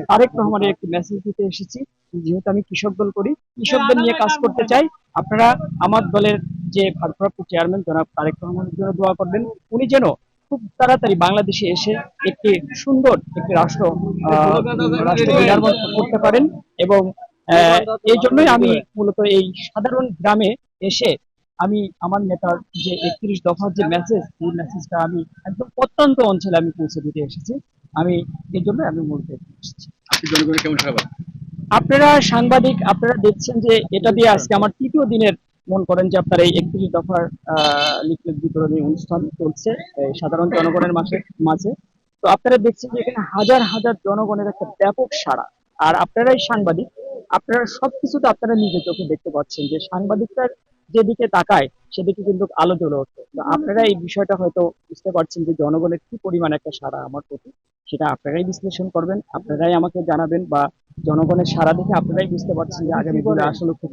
তারেক রহমানের একটি মেসেজ দিতে এসেছি। যেহেতু আমি কৃষক দল করি, কৃষকদের নিয়ে কাজ করতে চাই। আপনারা আমার দলের যে ভারপ্রাপ্ত চেয়ারম্যান জনাব তারেক রহমানের জন্য দোয়া করবেন। উনি যেন খুব তাড়াতাড়ি বাংলাদেশে এসে একটি সুন্দর একটি রাষ্ট্র নির্মাণ করতে পারেন। এবং এই জন্যই আমি মূলত এই সাধারণ গ্রামে এসে আমি আমার নেতার যে 31 দফার যে মেসেজ, এই মেসেজটা আমি একদম প্রত্যন্ত অঞ্চলে আমি পৌঁছে দিতে এসেছি। আমি এই জন্য আমি মূলত এসেছি। জনগণের কেমন সাড়া? আপনারা সাংবাদিক, আপনারা দেখছেন যে এটা দিয়ে আজকে আমার তৃতীয় দিনের, মনে করেন যে আপনার এই 31 দফার লিফলেট বিতরণী অনুষ্ঠান চলছে এই সাধারণ জনগণের মাঝে। তো আপনারা দেখছেন যে এখানে হাজার হাজার জনগণের একটা ব্যাপক সাড়া। আর আপনারাই সাংবাদিক, আপনারা সবকিছুতে আপনারা নিজে চোখে দেখতে পাচ্ছেন যে সাংবাদিকরা যেদিকে তাকায় সেদিকে কিন্তু আলো জ্বলে ওঠে। তো আপনারা এই বিষয়টা হয়তো বুঝতে পারছেন যে জনগণের কি পরিমাণ একটা সাড়া আমার প্রতি, সেটা আপনারাই বিশ্লেষণ করবেন, আপনারাই আমাকে জানাবেন, বা জনগণের সাড়া দেখে আপনারাই বুঝতে পারছেন যে আগামী দিনে আসলে খুব